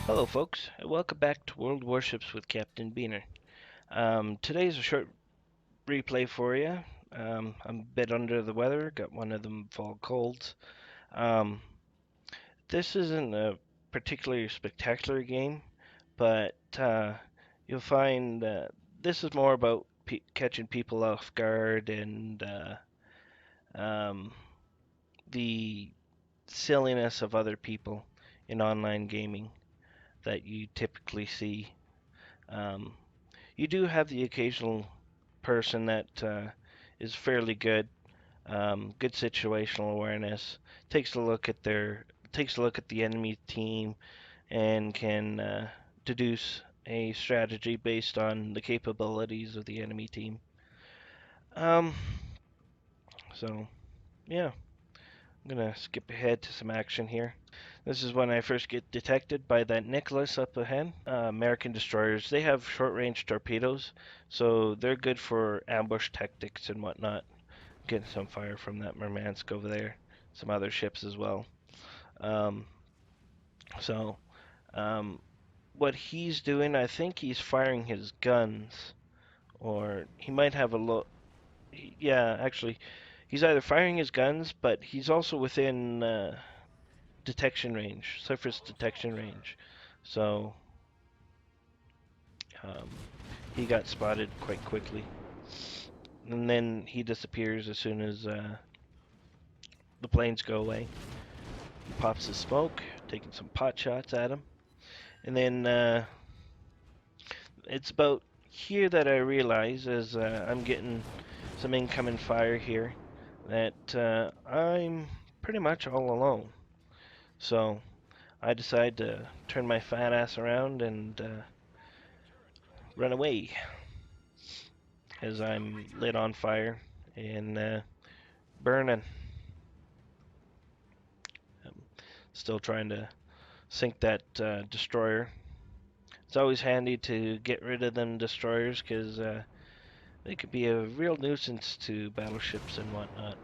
Hello, folks, and welcome back to World Warships with Captain Beaner. Today's a short replay for you. I'm a bit under the weather, got one of them fall colds. Um, this isn't a particularly spectacular game, but you'll find this is more about catching people off guard and um, the silliness of other people in online gaming that you typically see. Um, you do have the occasional person that is fairly good, good situational awareness, takes a look at the enemy team and can deduce a strategy based on the capabilities of the enemy team. Um, so yeah, I'm gonna skip ahead to some action here. This is when I first get detected by that Nicholas up ahead. American destroyers, they have short-range torpedoes, so they're good for ambush tactics and whatnot. Getting some fire from that Murmansk over there, some other ships as well. Um, so, um, what he's doing, I think he's firing his guns, or he might have a low. Yeah, actually, he's either firing his guns, but he's also within detection range, surface detection range. So um, he got spotted quite quickly, and then he disappears as soon as the planes go away. He pops his smoke, taking some pot shots at him, and then it's about here that I realize, as I'm getting some incoming fire here, that I'm pretty much all alone. So I decide to turn my fat ass around and run away as I'm lit on fire and burning. I'm still trying to sink that destroyer. It's always handy to get rid of them destroyers because they could be a real nuisance to battleships and whatnot.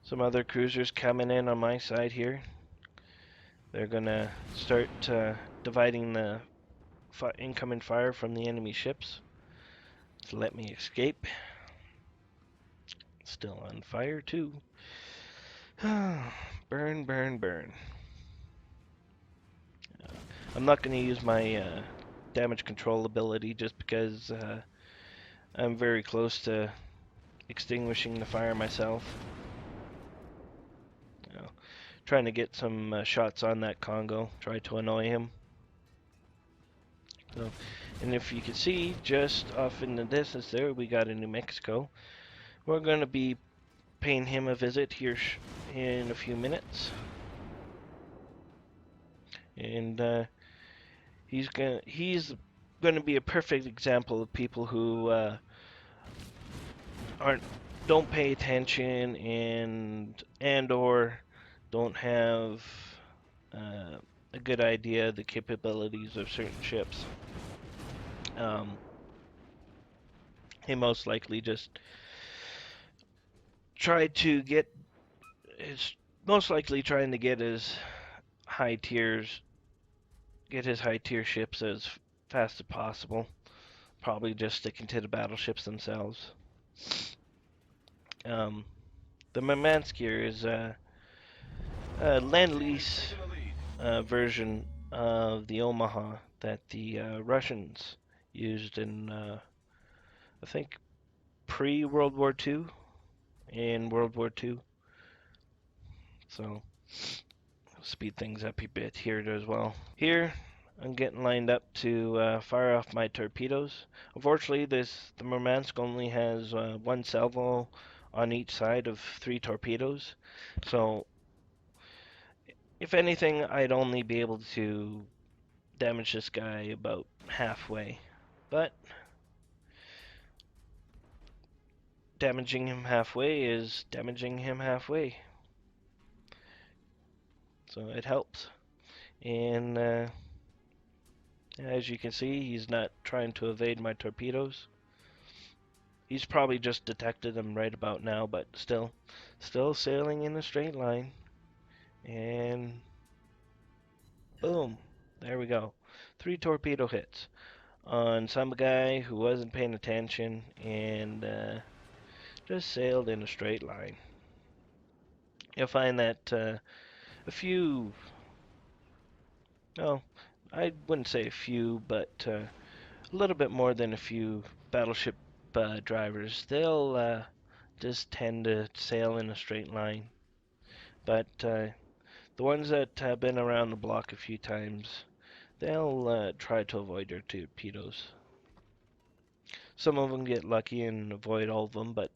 Some other cruisers coming in on my side here. They're gonna start dividing the incoming fire from the enemy ships to let me escape. Still on fire too. Burn, burn, burn. I'm not going to use my damage control ability just because I'm very close to extinguishing the fire myself. You know, trying to get some shots on that Congo, try to annoy him. So, and if you can see, just off in the distance there, we got a New Mexico. We're going to be paying him a visit here in a few minutes. And he's gonna be a perfect example of people who aren't don't pay attention and or don't have uh, a good idea of the capabilities of certain ships. Um, he most likely just tried to get is most likely trying to high tiers get his high tier ships as fast as possible. Probably just sticking to the battleships themselves. Um, the Murmansk here is a land lease version of the Omaha that the Russians used in, I think, pre World War II and World War II. So, speed things up a bit here as well. Here, I'm getting lined up to fire off my torpedoes. Unfortunately, the Murmansk only has one salvo on each side of 3 torpedoes. So, if anything, I'd only be able to damage this guy about halfway. But damaging him halfway is damaging him halfway. So it helps. And as you can see, he's not trying to evade my torpedoes. He's probably just detected them right about now, but still sailing in a straight line. And Boom. There we go. 3 torpedo hits on some guy who wasn't paying attention and just sailed in a straight line. You'll find that a few, no, I wouldn't say a few, but a little bit more than a few battleship drivers, they'll just tend to sail in a straight line. But the ones that have been around the block a few times, they'll try to avoid your torpedoes. Some of them get lucky and avoid all of them, but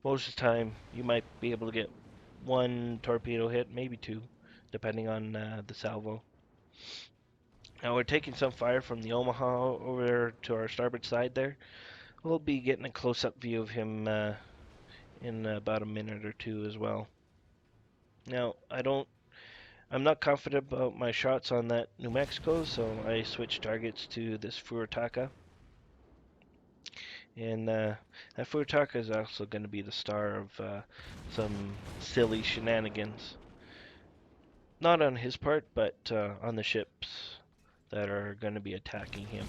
most of the time you might be able to get 1 torpedo hit, maybe 2, depending on the salvo. Now we're taking some fire from the Omaha over to our starboard side there. We'll be getting a close-up view of him in about a minute or two as well. Now I'm not confident about my shots on that New Mexico, so I switched targets to this Furataka. And that Furataka is also going to be the star of some silly shenanigans. Not on his part, but on the ships that are going to be attacking him.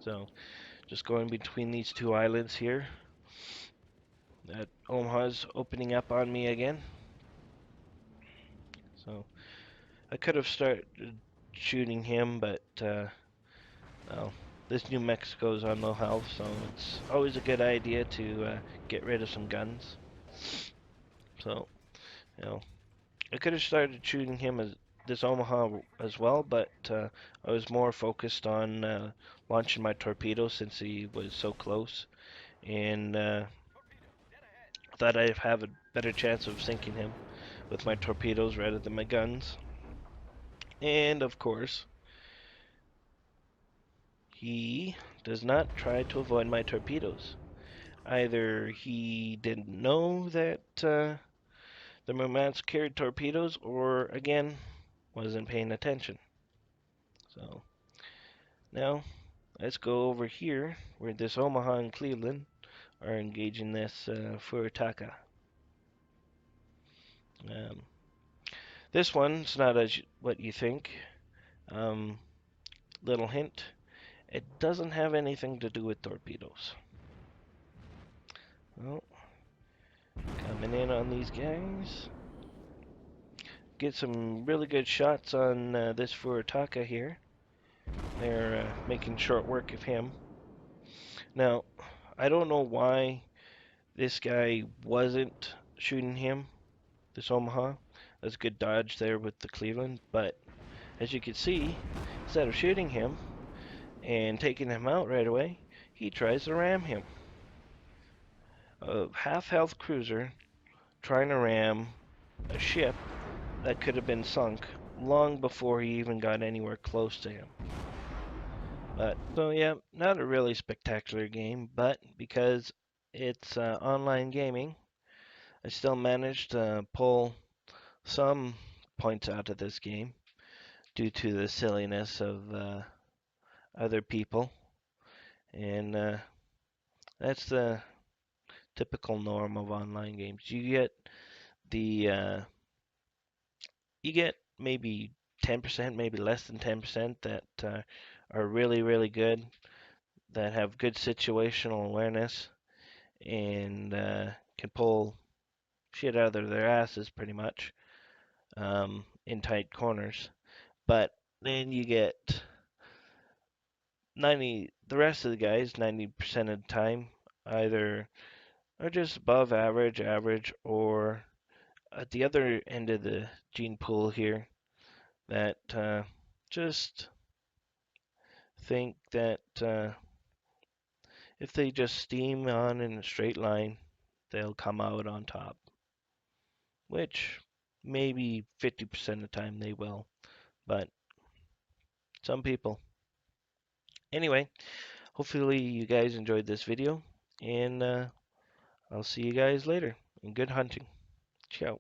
So, just going between these 2 islands here. That Omaha's opening up on me again. So, I could have started shooting him, but well, this New Mexico's on low health, so it's always a good idea to get rid of some guns. So, you know, I could have started shooting him as this Omaha as well, but I was more focused on launching my torpedo since he was so close, and thought I'd have a better chance of sinking him with my torpedoes rather than my guns. And of course, he does not try to avoid my torpedoes. Either he didn't know that the Murmansk carried torpedoes, or again, wasn't paying attention. So now let's go over here where this Omaha and Cleveland are engaging this Furataka. Um, this one's not as what you think. Um, little hint, it doesn't have anything to do with torpedoes. Well, coming in on these guys. Get some really good shots on this Furataka here. They're making short work of him. Now, I don't know why this guy wasn't shooting him, this Omaha. That's a good dodge there with the Cleveland, but as you can see, instead of shooting him and taking him out right away, he tries to ram him. A half-health cruiser trying to ram a ship that could have been sunk long before he even got anywhere close to him. But, so yeah, not a really spectacular game, but because it's online gaming, I still managed to pull some points out of this game due to the silliness of other people. And that's the typical norm of online games. The you get maybe 10%, maybe less than 10% that are really, really good, that have good situational awareness, and can pull shit out of their asses pretty much in tight corners. But then you get the rest of the guys, 90% of the time, either are just above average, average, or at the other end of the gene pool here, that just think that if they just steam on in a straight line, they'll come out on top. Which maybe 50% of the time they will, but some people. Anyway, hopefully you guys enjoyed this video, and I'll see you guys later, and good hunting. Ciao.